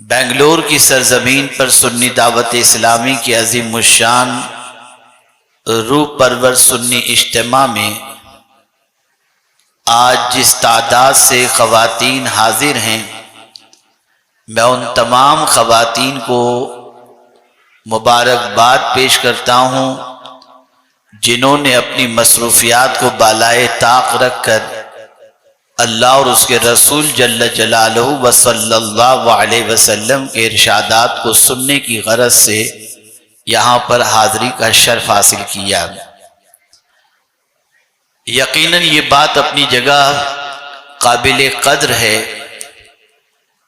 بنگلور کی سرزمین پر سنی دعوت اسلامی کی عظیم الشان روح پرور سنی اجتماع میں آج جس تعداد سے خواتین حاضر ہیں، میں ان تمام خواتین کو مبارکباد پیش کرتا ہوں جنہوں نے اپنی مصروفیات کو بالائے طاق رکھ کر اللہ اور اس کے رسول جل جلالہ و صلی اللہ علیہ وسلم کے ارشادات کو سننے کی غرض سے یہاں پر حاضری کا شرف حاصل کیا۔ یقیناً یہ بات اپنی جگہ قابل قدر ہے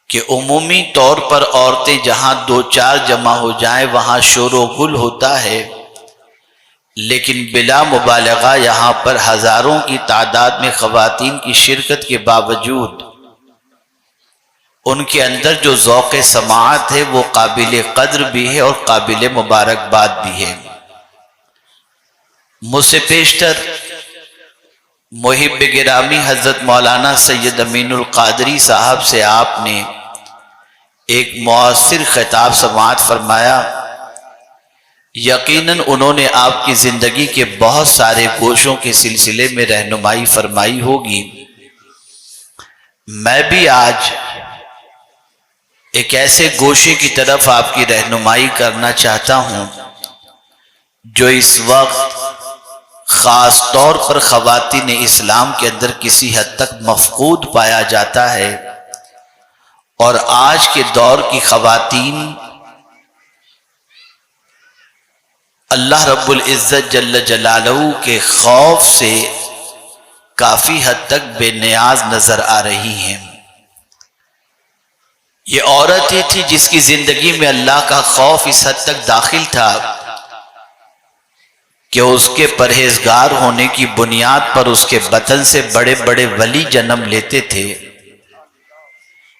کہ عمومی طور پر عورتیں جہاں دو چار جمع ہو جائیں وہاں شور و غل ہوتا ہے، لیکن بلا مبالغہ یہاں پر ہزاروں کی تعداد میں خواتین کی شرکت کے باوجود ان کے اندر جو ذوق سماعت ہے وہ قابل قدر بھی ہے اور قابل مبارکباد بھی ہے۔ مجھ سے پیشتر محب گرامی حضرت مولانا سید امین القادری صاحب سے آپ نے ایک مؤثر خطاب سماعت فرمایا۔ یقیناً انہوں نے آپ کی زندگی کے بہت سارے گوشوں کے سلسلے میں رہنمائی فرمائی ہوگی۔ میں بھی آج ایک ایسے گوشے کی طرف آپ کی رہنمائی کرنا چاہتا ہوں جو اس وقت خاص طور پر خواتین اسلام کے اندر کسی حد تک مفقود پایا جاتا ہے، اور آج کے دور کی خواتین اللہ رب العزت جل جلالہ کے خوف سے کافی حد تک بے نیاز نظر آ رہی ہیں۔ یہ عورت ہی تھی جس کی زندگی میں اللہ کا خوف اس حد تک داخل تھا کہ اس کے پرہیزگار ہونے کی بنیاد پر اس کے بطن سے بڑے بڑے ولی جنم لیتے تھے۔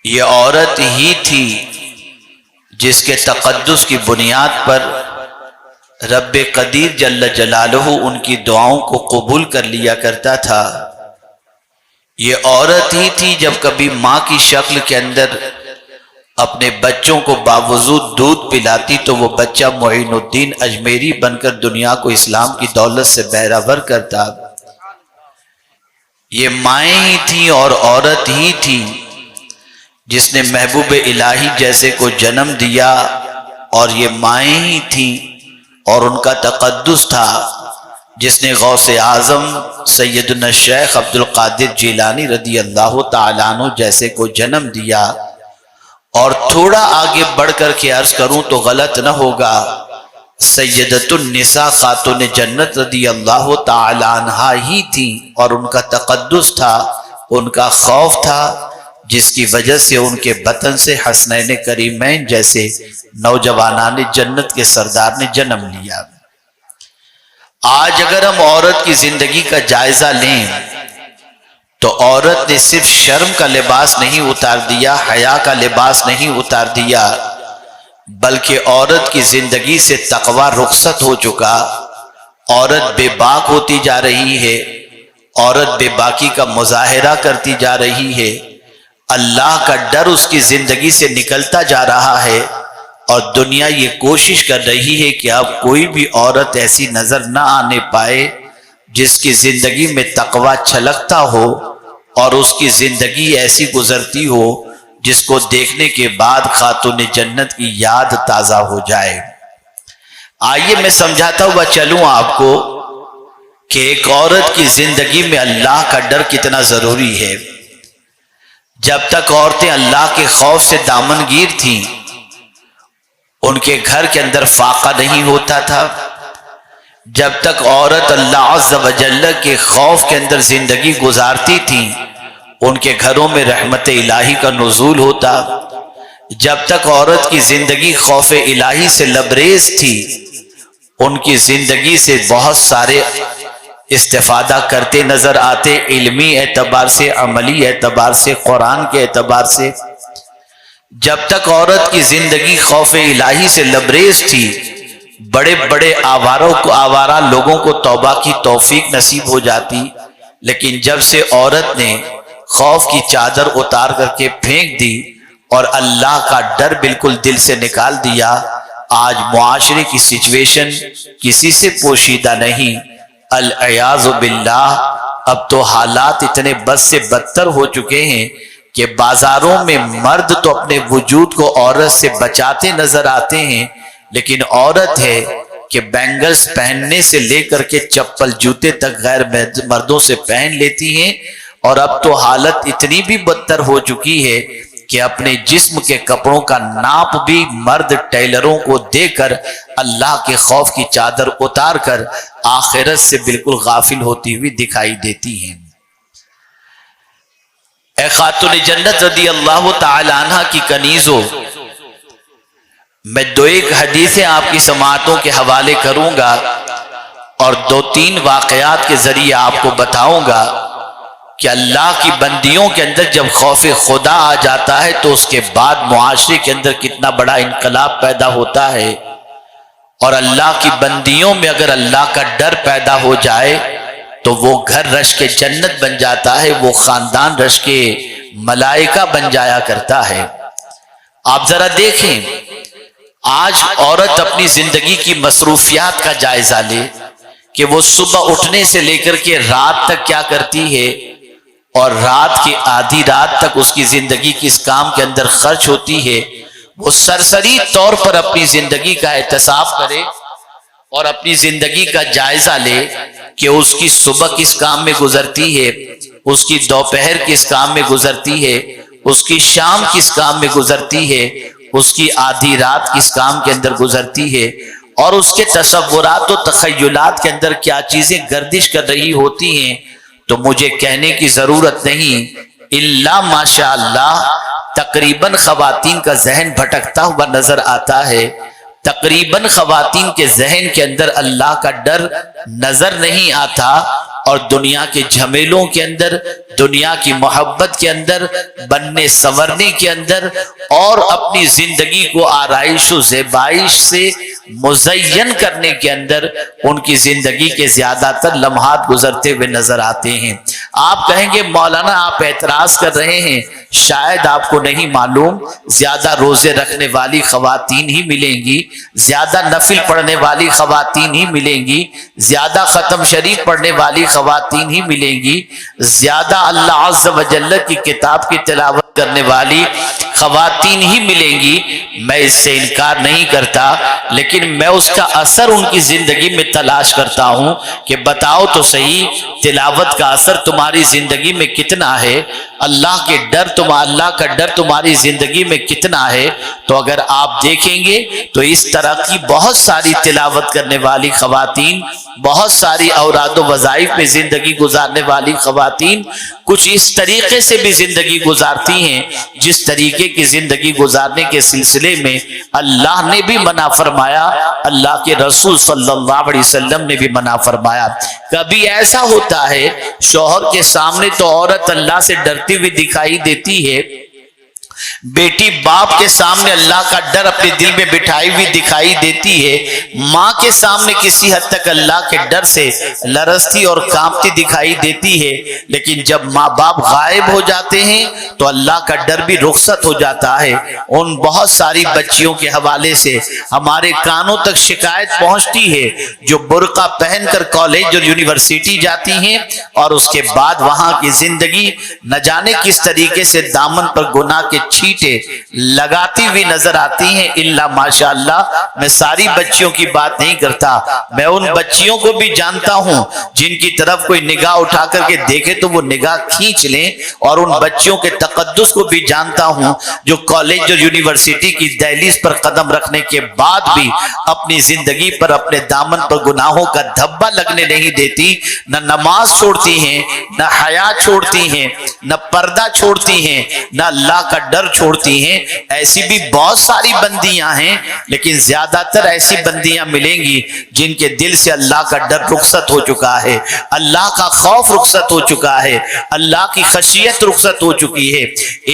یہ عورت ہی تھی جس کے تقدس کی بنیاد پر رب قدیر جل جلالہ ان کی دعاؤں کو قبول کر لیا کرتا تھا۔ یہ عورت ہی تھی جب کبھی ماں کی شکل کے اندر اپنے بچوں کو باوضو دودھ پلاتی تو وہ بچہ معین الدین اجمیری بن کر دنیا کو اسلام کی دولت سے بہرہور کرتا۔ یہ مائیں ہی تھیں اور عورت ہی تھی جس نے محبوب الہی جیسے کو جنم دیا، اور یہ مائیں ہی تھیں اور ان کا تقدس تھا جس نے غوث اعظم سیدنا شیخ عبد القادر جیلانی رضی اللہ تعالیٰ عنہ جیسے کو جنم دیا۔ اور تھوڑا آگے بڑھ کر کے عرض کروں تو غلط نہ ہوگا، سیدۃ النساء خاتون جنت رضی اللہ تعالیٰ عنہا ہی تھی، اور ان کا تقدس تھا، ان کا خوف تھا، جس کی وجہ سے ان کے بطن سے حسنین کریمین جیسے نوجوانان جنت کے سردار نے جنم لیا۔ آج اگر ہم عورت کی زندگی کا جائزہ لیں تو عورت نے صرف شرم کا لباس نہیں اتار دیا، حیا کا لباس نہیں اتار دیا، بلکہ عورت کی زندگی سے تقوی رخصت ہو چکا۔ عورت بے باک ہوتی جا رہی ہے، عورت بے باکی کا مظاہرہ کرتی جا رہی ہے، اللہ کا ڈر اس کی زندگی سے نکلتا جا رہا ہے، اور دنیا یہ کوشش کر رہی ہے کہ اب کوئی بھی عورت ایسی نظر نہ آنے پائے جس کی زندگی میں تقوی چھلکتا ہو اور اس کی زندگی ایسی گزرتی ہو جس کو دیکھنے کے بعد خاتون جنت کی یاد تازہ ہو جائے۔ آئیے میں سمجھاتا ہوا چلوں آپ کو کہ ایک عورت کی زندگی میں اللہ کا ڈر کتنا ضروری ہے۔ جب تک عورتیں اللہ کے خوف سے دامن گیر تھیں، ان کے گھر کے اندر فاقہ نہیں ہوتا تھا۔ جب تک عورت اللہ عز و جل کے خوف کے اندر زندگی گزارتی تھی، ان کے گھروں میں رحمت الہی کا نزول ہوتا۔ جب تک عورت کی زندگی خوف الہی سے لبریز تھی، ان کی زندگی سے بہت سارے استفادہ کرتے نظر آتے، علمی اعتبار سے، عملی اعتبار سے، قرآن کے اعتبار سے۔ جب تک عورت کی زندگی خوف الہی سے لبریز تھی، بڑے بڑے آوارہ لوگوں کو توبہ کی توفیق نصیب ہو جاتی، لیکن جب سے عورت نے خوف کی چادر اتار کر کے پھینک دی اور اللہ کا ڈر بالکل دل سے نکال دیا، آج معاشرے کی سچویشن کسی سے پوشیدہ نہیں، العیاذ باللہ۔ اب تو حالات اتنے بد سے بدتر ہو چکے ہیں کہ بازاروں میں مرد تو اپنے وجود کو عورت سے بچاتے نظر آتے ہیں، لیکن عورت ہے کہ بینگلز پہننے سے لے کر کے چپل جوتے تک غیر مردوں سے پہن لیتی ہیں۔ اور اب تو حالت اتنی بھی بدتر ہو چکی ہے کہ اپنے جسم کے کپڑوں کا ناپ بھی مرد ٹیلروں کو دے کر اللہ کے خوف کی چادر اتار کر آخرت سے بالکل غافل ہوتی ہوئی دکھائی دیتی ہیں۔ اے خاتون جنت رضی اللہ تعالی عنہ کی کنیزوں، میں دو ایک حدیثیں آپ کی سماعتوں کے حوالے کروں گا اور دو تین واقعات کے ذریعے آپ کو بتاؤں گا کہ اللہ کی بندیوں کے اندر جب خوف خدا آ جاتا ہے تو اس کے بعد معاشرے کے اندر کتنا بڑا انقلاب پیدا ہوتا ہے، اور اللہ کی بندیوں میں اگر اللہ کا ڈر پیدا ہو جائے تو وہ گھر رش کے جنت بن جاتا ہے، وہ خاندان رش کے ملائکہ بن جایا کرتا ہے۔ آپ ذرا دیکھیں، آج عورت اپنی زندگی کی مصروفیات کا جائزہ لے کہ وہ صبح اٹھنے سے لے کر کے رات تک کیا کرتی ہے، اور رات کی آدھی رات تک اس کی زندگی کس کام کے اندر خرچ ہوتی ہے۔ وہ سرسری طور پر اپنی زندگی کا احتساب کرے اور اپنی زندگی کا جائزہ لے کہ اس کی صبح کس کام میں گزرتی ہے، اس کی دوپہر کس کام میں گزرتی ہے، اس کی شام کس کام میں گزرتی ہے، اس کی آدھی رات کس کام کے اندر گزرتی ہے، اور اس کے تصورات و تخیلات کے اندر کیا چیزیں گردش کر رہی ہوتی ہیں۔ تو مجھے کہنے کی ضرورت نہیں، الا ماشاء اللہ تقریباً خواتین کا ذہن بھٹکتا ہوا نظر آتا ہے، تقریباً خواتین کے ذہن کے اندر اللہ کا ڈر نظر نہیں آتا، اور دنیا کے جھمیلوں کے اندر، دنیا کی محبت کے اندر، بننے سنورنے کے اندر، اور اپنی زندگی کو آرائش و زیبائش سے مزین کرنے کے اندر ان کی زندگی کے زیادہ تر لمحات گزرتے ہوئے نظر آتے ہیں۔ آپ کہیں گے مولانا آپ اعتراض کر رہے ہیں، شاید آپ کو نہیں معلوم، زیادہ روزے رکھنے والی خواتین ہی ملیں گی، زیادہ نفل پڑھنے والی خواتین ہی ملیں گی، زیادہ ختم شریف پڑھنے والی خواتین ہی ملیں گی، زیادہ اللہ عز و جل کی کتاب کی تلاوت کرنے والی خواتین ہی ملیں گی۔ میں اس سے انکار نہیں کرتا، لیکن میں اس کا اثر ان کی زندگی میں تلاش کرتا ہوں کہ بتاؤ تو صحیح، تلاوت کا اثر تمہاری زندگی میں کتنا ہے، اللہ کا ڈر تمہاری زندگی میں کتنا ہے۔ تو اگر آپ دیکھیں گے تو اس طرح کی بہت ساری تلاوت کرنے والی خواتین، بہت ساری اوراد و وظائف میں زندگی گزارنے والی خواتین کچھ اس طریقے سے بھی زندگی گزارتی ہیں جس طریقے کی زندگی گزارنے کے سلسلے میں اللہ نے بھی منع فرمایا، اللہ کے رسول صلی اللہ علیہ وسلم نے بھی منع فرمایا۔ کبھی ایسا ہوتا ہے شوہر کے سامنے تو عورت اللہ سے ڈرتی ہوئی دکھائی دیتی ہے، بیٹی باپ کے سامنے اللہ کا ڈر اپنے دل میں بٹھائی ہوئی دکھائی دیتی ہے، ماں کے سامنے کسی حد تک اللہ کے ڈر سے لرزتی اور کانپتی دکھائی دیتی ہے، لیکن جب ماں باپ غائب ہو جاتے ہیں تو اللہ کا ڈر بھی رخصت ہو جاتا ہے۔ ان بہت ساری بچیوں کے حوالے سے ہمارے کانوں تک شکایت پہنچتی ہے جو برقع پہن کر کالج اور یونیورسٹی جاتی ہیں اور اس کے بعد وہاں کی زندگی نہ جانے کس طریقے سے دامن پر گناہ کے چھیٹے لگاتی ہوئی نظر آتی ہیں۔ الا ماشاءاللہ میں ساری بچیوں کی بات نہیں کرتا، میں ان بچیوں کو بھی جانتا ہوں جن کی طرف کوئی نگاہ اٹھا کر کے دیکھے تو وہ نگاہ کھینچ لیں، اور ان بچیوں کے تقدس کو بھی جانتا ہوں جو کالج اور یونیورسٹی کی دہلیز پر قدم رکھنے کے بعد بھی اپنی زندگی پر اپنے دامن پر گناہوں کا دھبا لگنے نہیں دیتی، نہ نماز چھوڑتی ہیں، نہ حیا چھوڑتی ہیں، نہ پردہ چھوڑتی ہیں، نہ اللہ کا ڈر چھوڑتی ہیں۔ ایسی بھی بہت ساری بندیاں ہیں، لیکن زیادہ تر ایسی بندیاں ملیں گی جن کے دل سے اللہ کا ڈر رخصت ہو چکا ہے، اللہ کا خوف رخصت ہو چکا ہے، اللہ کی خشیت رخصت ہو چکی ہے۔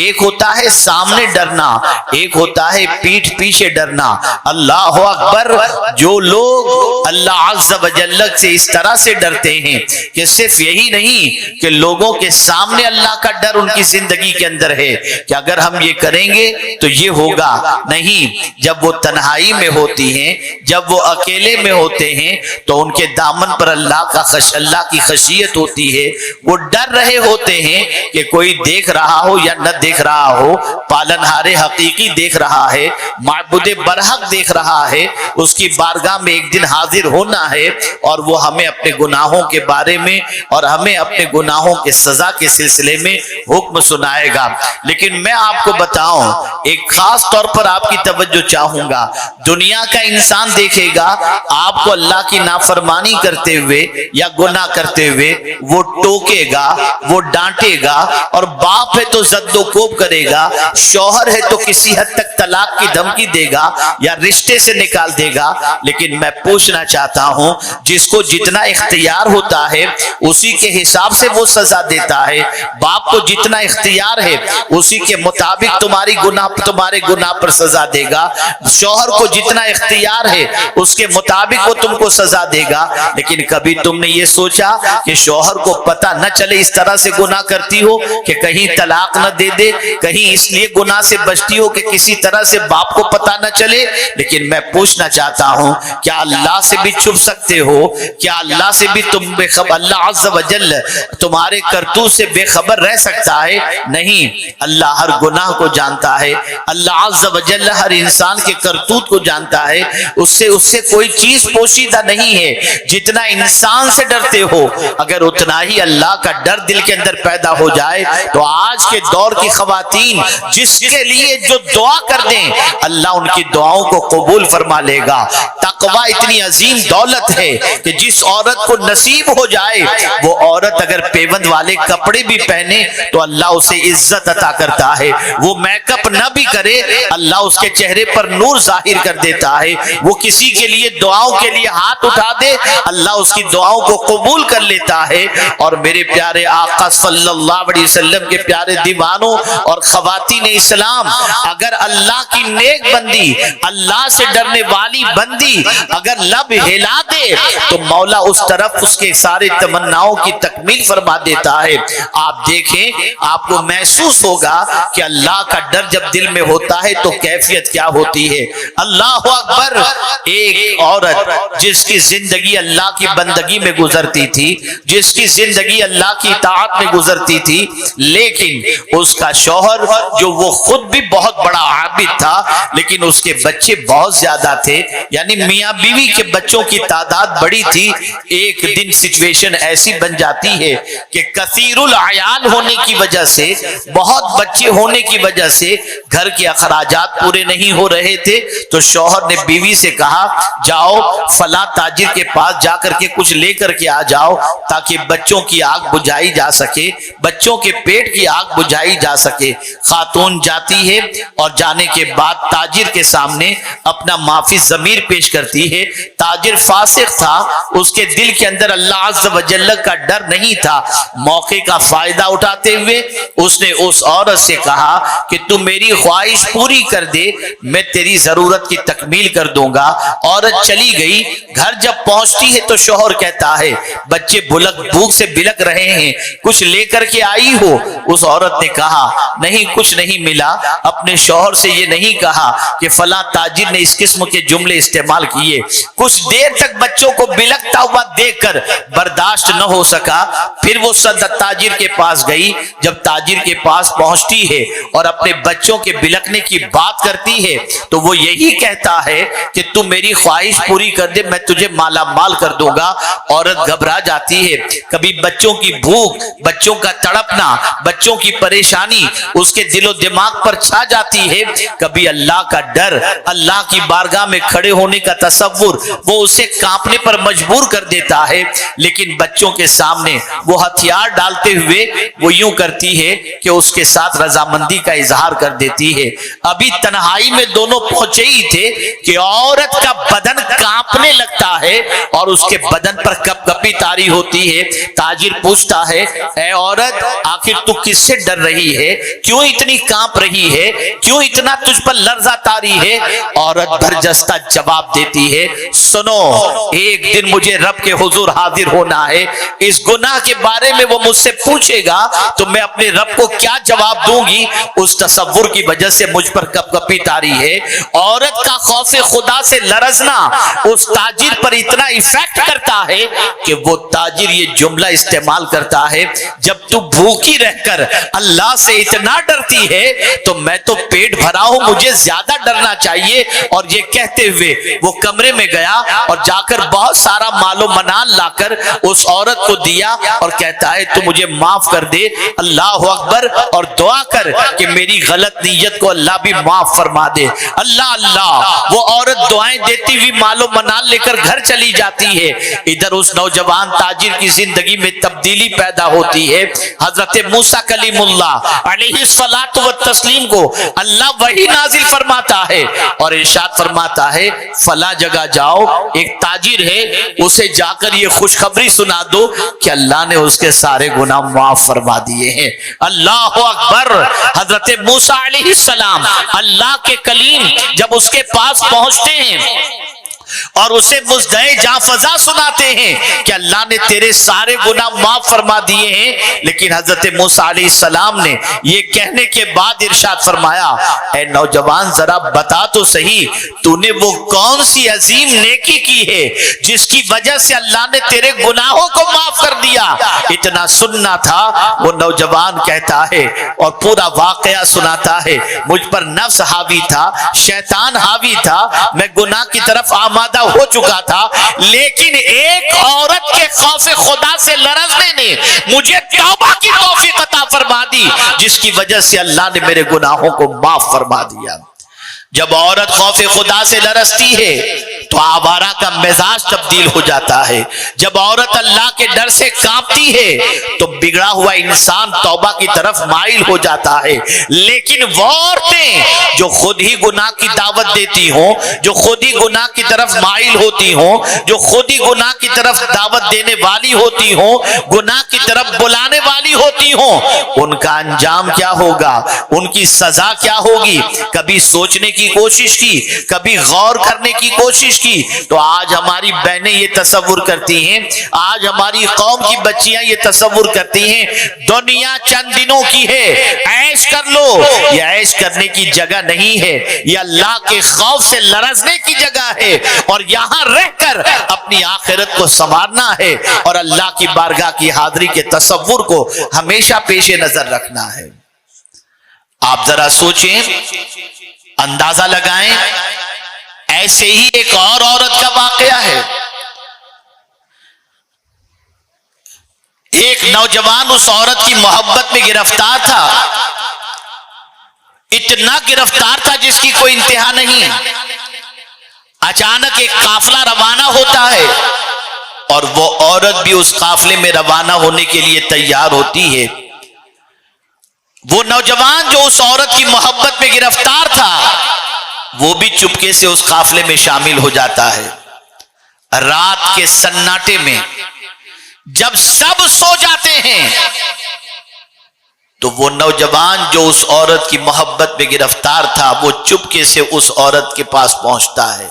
ایک ہوتا ہے سامنے ڈرنا، ایک ہوتا ہے پیٹھ پیچھے ڈرنا۔ اللہ اکبر، جو لوگ اللہ عز و جل سے اس طرح سے ڈرتے ہیں کہ صرف یہی نہیں کہ لوگوں کے سامنے اللہ کا ڈر ان کی زندگی کے اندر ہے کہ اگر ہم ہم یہ کریں گے تو یہ ہوگا. نہیں، جب وہ تنہائی میں ہوتی ہیں، جب وہ اکیلے میں ہوتے ہیں تو ان کے دامن پر اللہ کی خشیت ہوتی ہے. وہ ڈر رہے ہوتے ہیں کہ کوئی دیکھ رہا ہو یا نہ دیکھ رہا ہو، پالنہار حقیقی دیکھ رہا ہے، معبود برحق دیکھ رہا ہے، اس کی بارگاہ میں ایک دن حاضر ہونا ہے اور وہ ہمیں اپنے گناہوں کے بارے میں اور ہمیں اپنے گناہوں کے سزا کے سلسلے میں حکم سنائے گا. لیکن میں آپ کو بتاؤں، ایک خاص طور پر آپ کی توجہ چاہوں گا. دنیا کا انسان دیکھے گا آپ کو اللہ کی نافرمانی کرتے ہوئے یا گناہ کرتے ہوئے، وہ ٹوکے گا، وہ ڈانٹے گا، اور باپ ہے تو زد و کوب کرے گا، شوہر ہے تو کسی حد تک طلاق کی دھمکی دے گا یا رشتے سے نکال دے گا. لیکن میں پوچھنا چاہتا ہوں، جس کو جتنا اختیار ہوتا ہے اسی کے حساب سے وہ سزا دیتا ہے. باپ کو جتنا اختیار ہے اسی کے مطابق تمہارے گناہ پر سزا دے گا. شوہر کو جتنا اختیار ہے اس کے مطابق وہ تم کو سزا دے گا. لیکن کبھی تم نے یہ سوچا کہ شوہر کو پتہ نہ چلے اس طرح سے گناہ کرتی ہو کہ کہیں طلاق نہ دے دے، کہیں اس لیے گناہ سے بچتی ہو کہ کسی طرح سے باپ کو پتہ نہ چلے؟ لیکن میں پوچھنا چاہتا ہوں، کیا اللہ سے بھی چھپ سکتے ہو؟ کیا اللہ سے بھی تم بے خبر؟ اللہ عز و جل تمہارے کرتوت سے بے خبر رہ سکتا ہے؟ نہیں، اللہ ہر گناہ کو جانتا ہے. اللہ عز و جل ہر انسان کے کرتوت کو جانتا ہے. اس سے کوئی چیز پوشیدہ نہیں ہے. جتنا انسان سے ڈرتے ہو، اگر اتنا ہی اللہ کا ڈر دل کے اندر پیدا ہو جائے تو آج کے دور کی خواتین جس کے لیے جو دعا کر دیں اللہ ان کی دعاؤں کو قبول فرما لے گا. تقوی اتنی عظیم دولت ہے کہ جس عورت کو نصیب ہو جائے، وہ عورت اگر پیوند والے کپڑے بھی پہنے تو اللہ اسے عزت عطا کرتا ہے. وہ میک اپ نہ بھی کرے، اللہ اس کے چہرے پر نور ظاہر کر دیتا ہے. وہ کسی کے لیے دعاؤں کے لیے ہاتھ اٹھا دے، اللہ اس کی دعاؤں کو قبول کر لیتا ہے. اور میرے پیارے آقا صلی اللہ علیہ وسلم کے پیارے دیوانوں اور خواتین اسلام، اگر اللہ کی نیک بندی، اللہ سے ڈرنے والی بندی اگر لب ہلا دے تو مولا اس طرف اس کے سارے تمناؤں کی تکمیل فرما دیتا ہے. آپ دیکھیں، آپ کو محسوس ہوگا کہ اللہ کا ڈر جب دل میں ہوتا ہے تو کیفیت کیا ہوتی ہے. اللہ اکبر. ایک عورت جس کی زندگی اللہ کی بندگی میں گزرتی تھی، جس کی زندگی اللہ کی اطاعت میں گزرتی تھی، لیکن اس کا شوہر جو وہ خود بھی بہت بڑا عابد تھا لیکن اس کے بچے بہت زیادہ تھے، یعنی میاں بیوی کے بچوں کی تعداد بڑی تھی. ایک دن سچویشن ایسی بن جاتی ہے کہ کثیر العیال ہونے کی وجہ سے، بہت بچے ہونے کی وجہ سے گھر کے اخراجات پورے نہیں ہو رہے تھے. تو شوہر نے بیوی سے کہا، جاؤ فلاں تاجر کے پاس جا کر کے کچھ لے کر کے آ جاؤ تاکہ بچوں کی آگ بجھائی جا سکے، بچوں کے پیٹ کی آگ بجھائی جا سکے. خاتون جاتی ہے اور جانے کے بعد تاجر کے سامنے اپنا معافی ضمیر پیش کرتی ہے. تاجر فاسق تھا، اس کے دل کے اندر اللہ عز و جل کا ڈر نہیں تھا. موقع کا فائدہ اٹھاتے ہوئے اس نے اس عورت سے کہا کہ تو میری خواہش پوری کر دے، میں تیری ضرورت کی تکمیل کر دوں گا. عورت چلی گئی. گھر جب پہنچتی ہے تو شوہر کہتا ہے، بچے بھوک سے بلک رہے ہیں، کچھ لے کر کے آئی ہو؟ اس عورت نے کہا، نہیں کچھ نہیں ملا. اپنے شوہر سے یہ نہیں کہا کہ فلاں تاجر نے اس قسم کے جملے استعمال کیے. کچھ دیر تک بچوں کو بلکتا ہوا دیکھ کر برداشت نہ ہو سکا. پھر وہ تاجر کے پاس گئی. جب تاجر کے پاس پہنچتی ہے اور اپنے بچوں کے بلکنے کی بات کرتی ہے تو وہ یہی کہتا ہے کہ تو میری خواہش پوری کر دے، میں تجھے مالا مال کر دوں گا. عورت گھبرا جاتی ہے. کبھی بچوں کی بھوک، بچوں کا تڑپنا، بچوں کی پریشانی اس کے دل و دماغ پر چھا جاتی ہے. کبھی اللہ کا ڈر، اللہ کی بارگاہ میں کھڑے ہونے کا تصور وہ اسے کانپنے پر مجبور کر دیتا ہے. لیکن بچوں کے سامنے وہ ہتھیار ڈالتے ہوئے وہ یوں کرتی ہے کہ اس کے ساتھ رضامندی کا اظہار کر دیتی ہے. ابھی تنہائی میں دونوں پہنچے ہی تھے کہ عورت کا بدن کانپنے لگتا ہے اور اس کے بدن پر کپ کپی طاری ہوتی ہے. تاجر پوچھتا ہے، اے عورت، آخر تو کس سے ڈر رہی ہے؟ کیوں اتنی کانپ رہی ہے؟ کیوں اتنا گناہ تجھ پر لرزہ طاری ہے؟ عورت برجستہ جواب دیتی ہے سنو، ایک دن مجھے رب کے حضور حاضر ہونا ہے، اس گناہ کے بارے میں وہ مجھ سے پوچھے گا تو میں اپنے رب کو کیا جواب دوں گی؟ اس تصور کی وجہ سے مجھ پر کپ کپی طاری ہے۔ عورت کا خوف خدا سے لرزنا اس تاجر پر اتنا ایفیکٹ کرتا ہے کہ وہ تاجر یہ جملہ استعمال کرتا ہے، جب تو بھوکی رہ کر اللہ سے اتنا ڈرتی ہے تو میں تو پیٹ بھرا ہوں، مجھے زیادہ ڈرنا چاہیے۔ اور یہ کہتے ہوئے وہ کمرے میں گیا اور جا کر بہت سارا مال و منال لا کر اس عورت کو دیا اور کہتا ہے تو مجھے معاف کر دے، اللہ اکبر، اور دعا کر کہ میری غلط نیت کو اللہ بھی معاف فرما دے۔ اللہ اللہ، وہ عورت دعائیں دیتی ہوئی مال و منال لے کر گھر چلی جاتی ہے۔ ادھر اس نوجوان تاجر کی زندگی میں تبدیلی پیدا ہوتی ہے۔ حضرت موسیٰ کلیم اللہ علیہ الصلاۃ والتسلیم کو اللہ وحی نازل فرماتا ہے اور ارشاد فرماتا ہے فلاں جگہ جاؤ، ایک تاجر ہے، اسے جا کر یہ خوشخبری سنا دو کہ اللہ نے اس کے سارے گناہ معاف فرما دیے ہیں۔ اللہ اکبر۔ حضرت موسیٰ علیہ السلام اللہ کے کلیم جب اس کے پاس پہنچتے ہیں اور اسے مزدہ جاں فضا سناتے ہیں کہ اللہ نے تیرے سارے گناہ معاف فرما دیے ہیں، لیکن حضرت موسیٰ علیہ السلام نے یہ کہنے کے بعد ارشاد فرمایا اے نوجوان ذرا بتا تو صحیح، تو نے وہ کون سی عظیم نیکی کی ہے جس کی وجہ سے اللہ نے تیرے گناہوں کو معاف کر دیا؟ اتنا سننا تھا۔ وہ نوجوان کہتا ہے اور پورا واقعہ سناتا ہے مجھ پر نفس حاوی تھا، شیطان حاوی تھا، میں گناہ کی طرف ہو چکا تھا، لیکن ایک عورت کے خوف خدا سے لرزنے نے مجھے توبہ کی توفیق عطا فرما دی، جس کی وجہ سے اللہ نے میرے گناہوں کو معاف فرما دیا۔ جب عورت خوف خدا سے لرزتی ہے تو آوارہ کا مزاج تبدیل ہو جاتا ہے۔ جب عورت اللہ کے ڈر سے کانپتی ہے تو بگڑا ہوا انسان توبہ کی طرف مائل ہو جاتا ہے۔ لیکن وہ عورتیں جو خود ہی گناہ کی دعوت دیتی ہوں، جو خود ہی گناہ کی طرف مائل ہوتی ہوں، جو خود ہی گناہ کی طرف دعوت دینے والی ہوتی ہوں، گناہ کی طرف بلانے والی ہوتی ہوں، ان کا انجام کیا ہوگا، ان کی سزا کیا ہوگی؟ کبھی سوچنے کی کوشش کی، کبھی غور کرنے کی کوشش کی تو آج ہماری بہنیں یہ تصور کرتی ہیں، آج ہماری قوم کی بچیاں یہ تصور کرتی ہیں دنیا چند دنوں کی ہے، عیش کر لو۔ یہ عیش کرنے کی جگہ نہیں ہے، یہ اللہ کے خوف سے لرزنے کی جگہ ہے، اور یہاں رہ کر اپنی آخرت کو سنوارنا ہے اور اللہ کی بارگاہ کی حاضری کے تصور کو ہمیشہ پیش نظر رکھنا ہے۔ آپ ذرا سوچیں، اندازہ لگائیں، ایسے ہی ایک اور عورت کا واقعہ ہے۔ ایک نوجوان اس عورت کی محبت میں گرفتار تھا، اتنا گرفتار تھا جس کی کوئی انتہا نہیں۔ اچانک ایک قافلہ روانہ ہوتا ہے اور وہ عورت بھی اس قافلے میں روانہ ہونے کے لیے تیار ہوتی ہے۔ وہ نوجوان جو اس عورت کی محبت میں گرفتار تھا وہ بھی چپکے سے اس قافلے میں شامل ہو جاتا ہے۔ رات کے سناٹے میں جب سب سو جاتے ہیں تو وہ نوجوان جو اس عورت کی محبت میں گرفتار تھا وہ چپکے سے اس عورت کے پاس پہنچتا ہے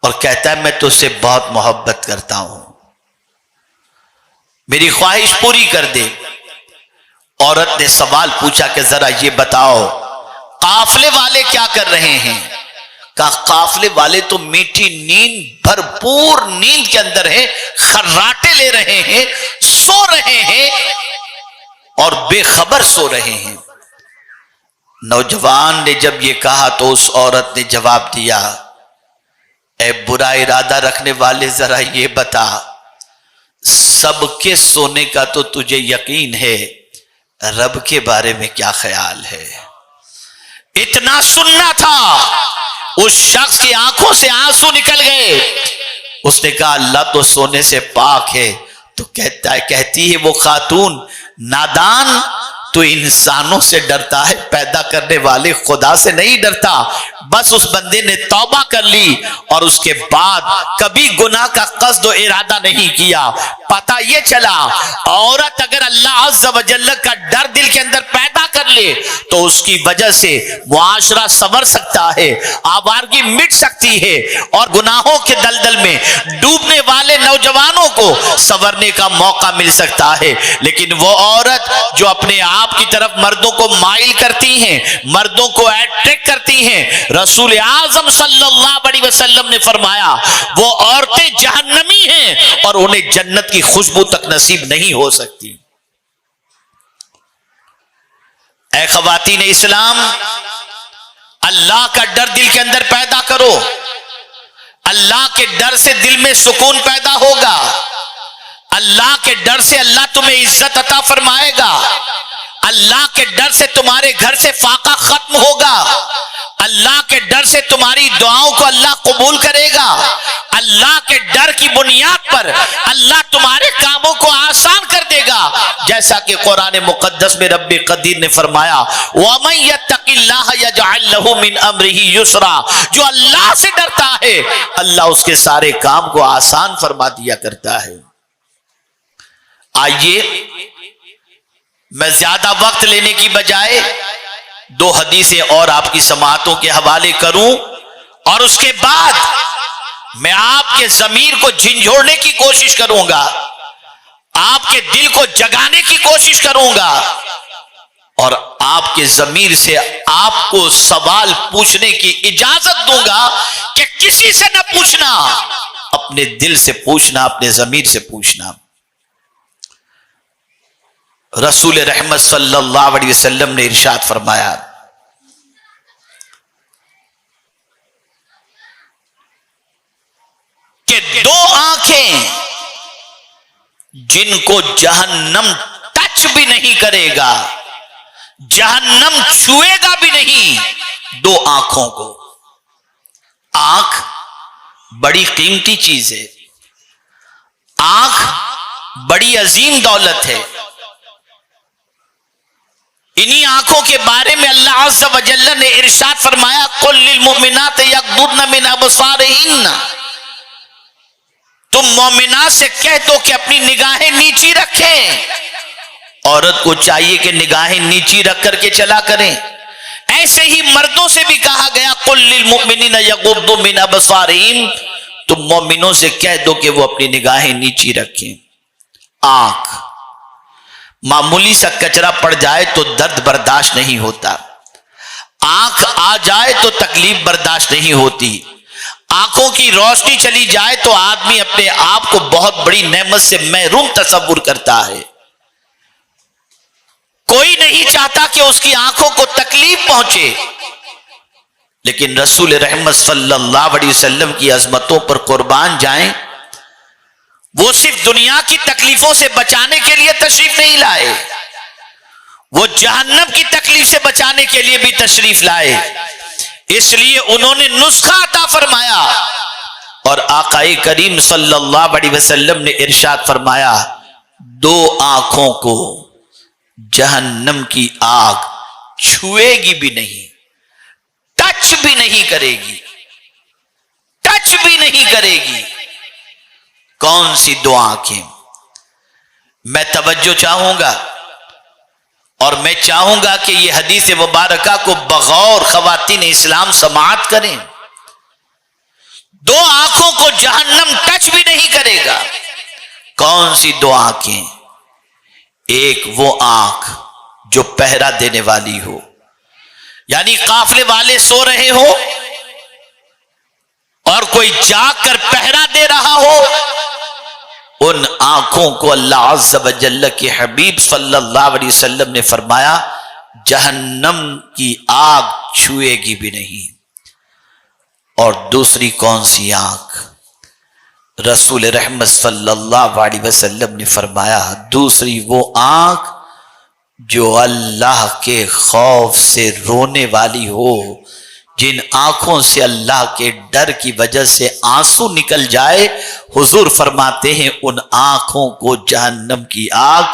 اور کہتا ہے میں تجھ سے بہت محبت کرتا ہوں، میری خواہش پوری کر دے۔ عورت نے سوال پوچھا کہ ذرا یہ بتاؤ قافلے والے کیا کر رہے ہیں؟ کہا قافلے والے تو میٹھی نیند، بھرپور نیند کے اندر ہیں، خراٹے لے رہے ہیں، سو رہے ہیں اور بے خبر سو رہے ہیں۔ نوجوان نے جب یہ کہا تو اس عورت نے جواب دیا اے برا ارادہ رکھنے والے، ذرا یہ بتا سب کے سونے کا تو تجھے یقین ہے، رب کے بارے میں کیا خیال ہے؟ اتنا سننا تھا، اس شخص کی آنکھوں سے آنسو نکل گئے۔ اس نے کہا اللہ تو سونے سے پاک ہے۔ تو کہتی ہے وہ خاتون نادان، تو انسانوں سے ڈرتا ہے، پیدا کرنے والے خدا سے نہیں ڈرتا۔ بس اس بندے نے توبہ کر لی اور اس کے بعد کبھی گناہ کا قصد و ارادہ نہیں کیا. پتہ یہ چلا عورت اگر اللہ عز و جل کا ڈر دل کے اندر پیدا کر لے تو اس کی وجہ سے معاشرہ سنور سکتا ہے, آوارگی مٹ سکتی ہے, اور گناہوں کے دلدل میں ڈوبنے والے نوجوانوں کو سنورنے کا موقع مل سکتا ہے. لیکن وہ عورت جو اپنے آپ کی طرف مردوں کو مائل کرتی ہیں, مردوں کو اٹریکٹ کرتی ہیں, رسول اعظم صلی اللہ علیہ وسلم نے فرمایا وہ عورتیں جہنمی ہیں اور انہیں جنت کی خوشبو تک نصیب نہیں ہو سکتی. اے خواتین اسلام, اللہ کا ڈر دل کے اندر پیدا کرو. اللہ کے ڈر سے دل میں سکون پیدا ہوگا. اللہ کے ڈر سے اللہ تمہیں عزت عطا فرمائے گا. اللہ کے ڈر سے تمہارے گھر سے فاقہ ختم ہوگا. اللہ کے ڈر سے تمہاری دعاؤں کو اللہ قبول کرے گا. اللہ کے ڈر کی بنیاد پر اللہ تمہارے کاموں کو آسان کر دے گا. جیسا کہ قرآن مقدس میں رب قدیر نے فرمایا وَمَن يَتَّقِ اللَّهَ يَجْعَل لَّهُ مِنْ أَمْرِهِ يُسْرًا, جو اللہ سے ڈرتا ہے اللہ اس کے سارے کام کو آسان فرما دیا کرتا ہے. آئیے میں زیادہ وقت لینے کی بجائے دو حدیثیں اور آپ کی سماعتوں کے حوالے کروں, اور اس کے بعد میں آپ کے ضمیر کو جھنجھوڑنے کی کوشش کروں گا, آپ کے دل کو جگانے کی کوشش کروں گا, اور آپ کے ضمیر سے آپ کو سوال پوچھنے کی اجازت دوں گا کہ کسی سے نہ پوچھنا, اپنے دل سے پوچھنا, اپنے ضمیر سے پوچھنا. رسول رحمت صلی اللہ علیہ وسلم نے ارشاد فرمایا کہ دو آنکھیں جن کو جہنم ٹچ بھی نہیں کرے گا, جہنم چھوئے گا بھی نہیں, دو آنکھوں کو. آنکھ بڑی قیمتی چیز ہے, آنکھ بڑی عظیم دولت ہے. انہی آنکھوں کے بارے میں اللہ عز و جل نے ارشاد فرمایا قُلْ لِلْمُؤْمِنَاتِ يَغْضُضْنَ مِنْ أَبْصَارِهِنَّ, تم مومنات سے کہہ دو کہ اپنی نگاہیں نیچی رکھیں. عورت کو چاہیے کہ نگاہیں نیچی رکھ کر کے چلا کریں. ایسے ہی مردوں سے بھی کہا گیا قُلْ لِلْمُؤْمِنِينَ يَغْضُضُّ مِنْ أَبْصَارِهِمْ, تم مومنوں سے کہہ دو کہ وہ اپنی نگاہیں نیچی رکھیں. آنکھ معمولی سا کچرا پڑ جائے تو درد برداشت نہیں ہوتا, آنکھ آ جائے تو تکلیف برداشت نہیں ہوتی, آنکھوں کی روشنی چلی جائے تو آدمی اپنے آپ کو بہت بڑی نعمت سے محروم تصور کرتا ہے. کوئی نہیں چاہتا کہ اس کی آنکھوں کو تکلیف پہنچے, لیکن رسول رحمت صلی اللہ علیہ وسلم کی عظمتوں پر قربان جائیں, وہ صرف دنیا کی تکلیفوں سے بچانے کے لیے تشریف نہیں لائے, وہ جہنم کی تکلیف سے بچانے کے لیے بھی تشریف لائے. اس لیے انہوں نے نسخہ عطا فرمایا, اور آقا کریم صلی اللہ علیہ وسلم نے ارشاد فرمایا دو آنکھوں کو جہنم کی آگ چھوئے گی بھی نہیں, ٹچ بھی نہیں کرے گی, ٹچ بھی نہیں کرے گی. کون سی دو آنکھیں؟ میں توجہ چاہوں گا, اور میں چاہوں گا کہ یہ حدیث مبارکہ کو بغور خواتین اسلام سماعت کریں. دو آنکھوں کو جہنم ٹچ بھی نہیں کرے گا. کون سی دو آنکھیں؟ ایک وہ آنکھ جو پہرا دینے والی ہو, یعنی قافلے والے سو رہے ہو اور کوئی جاگ کر پہرا دے رہا ہو, ان آنکھوں کو اللہ عز و جل کے حبیب صلی اللہ علیہ وسلم نے فرمایا جہنم کی آگ چھوئے گی بھی نہیں. اور دوسری کون سی آنکھ؟ رسول رحمت صلی اللہ علیہ وسلم نے فرمایا دوسری وہ آنکھ جو اللہ کے خوف سے رونے والی ہو, جن آنکھوں سے اللہ کے ڈر کی وجہ سے آنسو نکل جائے. حضور فرماتے ہیں ان آنکھوں کو جہنم کی آگ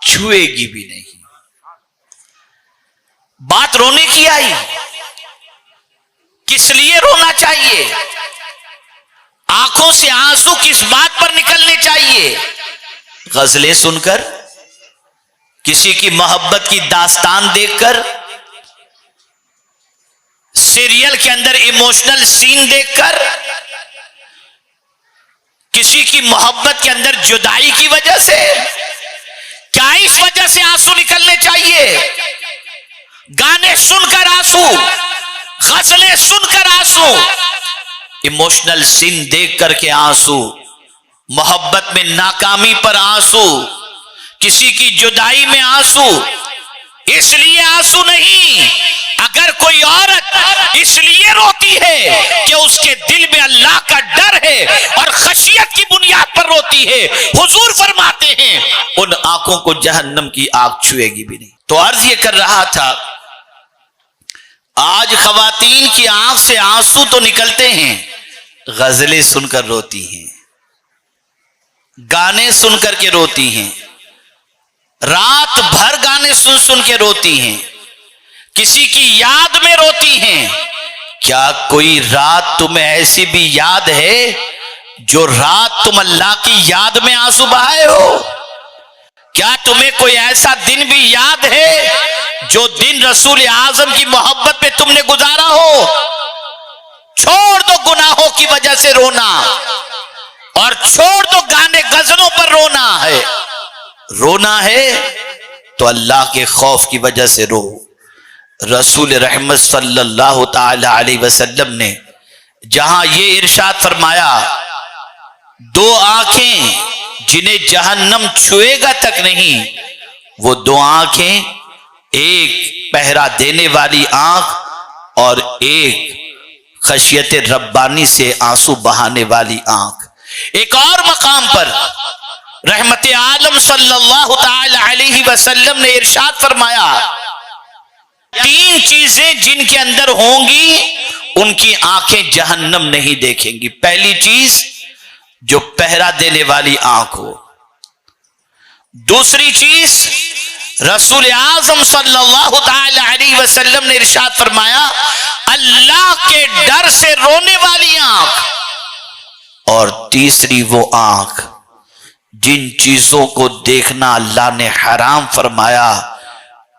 چھوئے گی بھی نہیں. بات رونے کی آئی, اس لیے رونا چاہیے؟ آنکھوں سے آنسو کس بات پر نکلنے چاہیے؟ غزلیں سن کر، کسی کی محبت کی داستان دیکھ کر، سیریل کے اندر ایموشنل سین دیکھ کر، کسی کی محبت کے اندر جدائی کی وجہ سے؟ کیا اس وجہ سے آنسو نکلنے چاہیے؟ گانے سن کر آنسو، غزلیں سن کر آنسو، ایموشنل سین دیکھ کر کے آنسو، محبت میں ناکامی پر آنسو، کسی کی جدائی میں آنسو، اس لیے آنسو نہیں۔ اگر کوئی عورت اس لیے روتی ہے کہ اس کے دل میں اللہ کا ڈر ہے اور خشیت کی بنیاد پر روتی ہے، حضور فرماتے ہیں ان آنکھوں کو جہنم کی آگ چھوئے گی بھی نہیں۔ تو عرض یہ کر رہا تھا، آج خواتین کی آنکھ سے آنسو تو نکلتے ہیں، غزلیں سن کر روتی ہیں، گانے سن کر کے روتی ہیں، رات بھر گانے سن سن کے روتی ہیں، کسی کی یاد میں روتی ہیں۔ کیا کوئی رات تمہیں ایسی بھی یاد ہے جو رات تم اللہ کی یاد میں آنسو بہائے ہو؟ کیا تمہیں کوئی ایسا دن بھی یاد ہے جو دن رسول اعظم کی محبت پہ تم نے گزارا ہو؟ چھوڑ دو گناہوں کی وجہ سے رونا، اور چھوڑ دو گانے غزلوں پر رونا ہے۔ رونا ہے تو اللہ کے خوف کی وجہ سے رو۔ رسول رحمت صلی اللہ تعالی علیہ وسلم نے جہاں یہ ارشاد فرمایا، دو آنکھیں جنہیں جہنم چھوئے گا تک نہیں، وہ دو آنکھیں، ایک پہرا دینے والی آنکھ اور ایک خشیت ربانی سے آنسو بہانے والی آنکھ۔ ایک اور مقام پر رحمت عالم صلی اللہ تعالی علیہ وسلم نے ارشاد فرمایا، تین چیزیں جن کے اندر ہوں گی ان کی آنکھیں جہنم نہیں دیکھیں گی۔ پہلی چیز، جو پہرا دینے والی آنکھ ہو۔ دوسری چیز، رسول اعظم صلی اللہ تعالی علیہ وسلم نے ارشاد فرمایا، اللہ کے ڈر سے رونے والی آنکھ۔ اور تیسری وہ آنکھ جن چیزوں کو دیکھنا اللہ نے حرام فرمایا،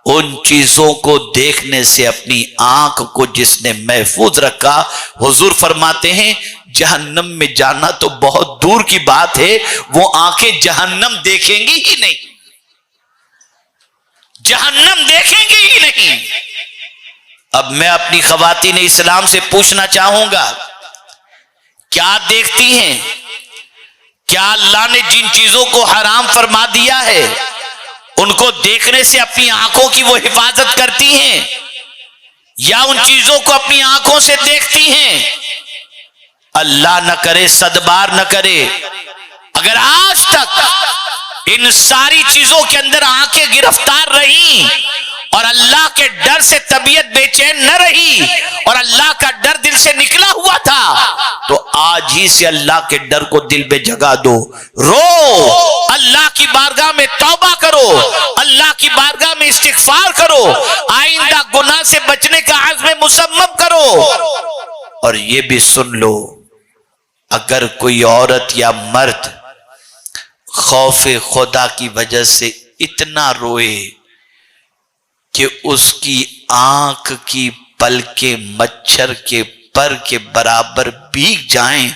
ان چیزوں کو دیکھنے سے اپنی آنکھ کو جس نے محفوظ رکھا، حضور فرماتے ہیں جہنم میں جانا تو بہت دور کی بات ہے، وہ آنکھیں جہنم دیکھیں گی ہی نہیں، جہنم دیکھیں گی ہی نہیں۔ اب میں اپنی خواتین اسلام سے پوچھنا چاہوں گا، کیا دیکھتی ہیں؟ کیا اللہ نے جن چیزوں کو حرام فرما دیا ہے ان کو دیکھنے سے اپنی آنکھوں کی وہ حفاظت کرتی ہیں، یا ان چیزوں کو اپنی آنکھوں سے دیکھتی ہیں؟ اللہ نہ کرے، صدبار نہ کرے، اگر آج تک ان ساری چیزوں کے اندر آنکھیں گرفتار رہیں اور اللہ کے ڈر سے طبیعت بے چین نہ رہی اور اللہ کا ڈر دل سے نکلا ہوا تھا، تو آج ہی سے اللہ کے ڈر کو دل میں جگا دو، رو، اللہ کی بارگاہ میں توبہ کرو، اللہ کی بارگاہ میں استغفار کرو، آئندہ گناہ سے بچنے کا عزم مصمم کرو۔ اور یہ بھی سن لو، اگر کوئی عورت یا مرد خوف خدا کی وجہ سے اتنا روئے کہ اس کی آنکھ کی پلکیں مچھر کے پر کے برابر بھیگ جائیں،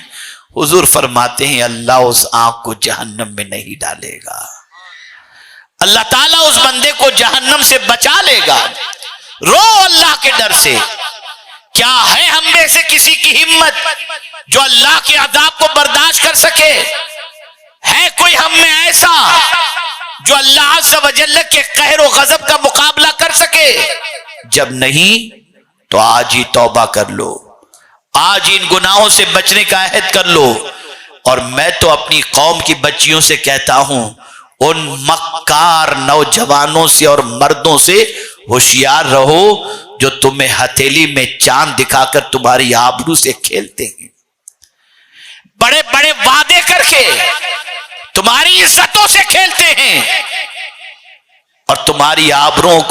حضور فرماتے ہیں اللہ اس آنکھ کو جہنم میں نہیں ڈالے گا، اللہ تعالیٰ اس بندے کو جہنم سے بچا لے گا۔ رو اللہ کے ڈر سے۔ کیا ہے ہم میں سے کسی کی ہمت جو اللہ کے عذاب کو برداشت کر سکے؟ ہے کوئی ہم میں ایسا جو اللہ عز و جل کے قہر و غضب کا مقابلہ کر سکے؟ جب نہیں تو آج ہی توبہ کر لو، آج ان گناہوں سے بچنے کا عہد کر لو۔ اور میں تو اپنی قوم کی بچیوں سے کہتا ہوں، ان مکار نوجوانوں سے اور مردوں سے ہوشیار رہو جو تمہیں ہتھیلی میں چاند دکھا کر تمہاری آبرو سے کھیلتے ہیں، بڑے بڑے وعدے کر کے تمہاری عزتوں سے کھیلتے ہیں، اور تمہاری آبروؤں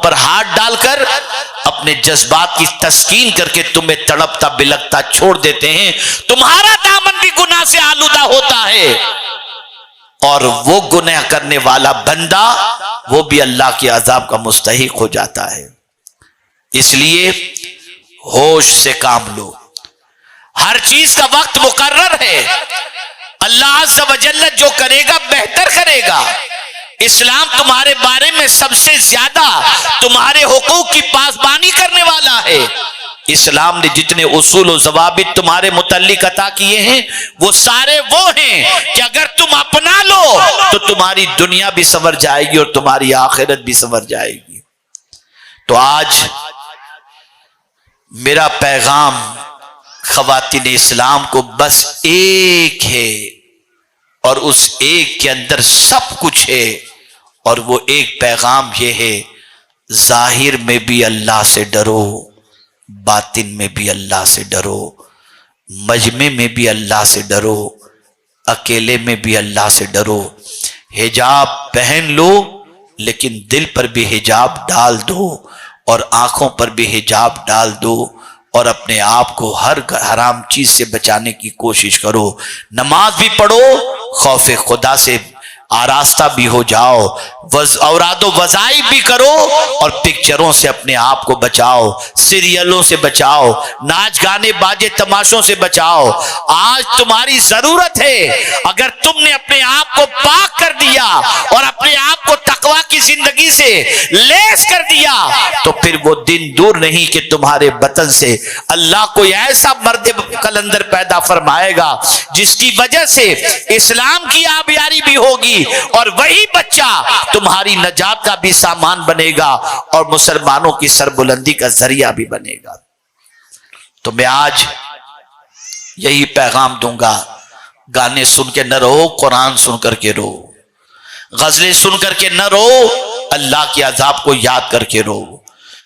پر ہاتھ ڈال کر اپنے جذبات کی تسکین کر کے تمہیں تڑپتا بلکتا چھوڑ دیتے ہیں. تمہارا دامن بھی گناہ سے آلودہ ہوتا ہے اور وہ گناہ کرنے والا بندہ وہ بھی اللہ کے عذاب کا مستحق ہو جاتا ہے. اس لیے ہوش سے کام لو. ہر چیز کا وقت مقرر ہے. اللہ عز و جل جو کرے گا بہتر کرے گا. اسلام تمہارے بارے میں سب سے زیادہ تمہارے حقوق کی پاسبانی کرنے والا ہے. اسلام نے جتنے اصول و ضوابط تمہارے متعلق عطا کیے ہیں وہ سارے وہ ہیں کہ اگر تم اپنا لو تو تمہاری دنیا بھی سنور جائے گی اور تمہاری آخرت بھی سنور جائے گی. تو آج میرا پیغام خواتین اسلام کو بس ایک ہے اور اس ایک کے اندر سب کچھ ہے. اور وہ ایک پیغام یہ ہے، ظاہر میں بھی اللہ سے ڈرو، باطن میں بھی اللہ سے ڈرو، مجمع میں بھی اللہ سے ڈرو، اکیلے میں بھی اللہ سے ڈرو. حجاب پہن لو لیکن دل پر بھی حجاب ڈال دو اور آنکھوں پر بھی حجاب ڈال دو اور اپنے آپ کو ہر حرام چیز سے بچانے کی کوشش کرو. نماز بھی پڑھو، خوف خدا سے آراستہ بھی ہو جاؤ، اوراد و وظائف بھی کرو اور پکچروں سے اپنے آپ کو بچاؤ، سیریلوں سے بچاؤ، ناچ گانے باجے تماشوں سے بچاؤ. آج تمہاری ضرورت ہے. اگر تم نے اپنے آپ کو پاک کر دیا اور اپنے آپ کو تقوی کی زندگی سے لیس کر دیا تو پھر وہ دن دور نہیں کہ تمہارے بطن سے اللہ کوئی ایسا مرد کلندر پیدا فرمائے گا جس کی وجہ سے اسلام کی آبیاری بھی ہوگی اور وہی بچہ تمہاری نجات کا بھی سامان بنے گا اور مسلمانوں کی سربلندی کا ذریعہ بھی بنے گا. تو میں آج یہی پیغام دوں گا، گانے سن کے نہ رہو، قرآن سن کر کے رو. غزلیں سن کر کے نہ رو، اللہ کے عذاب کو یاد کر کے رو.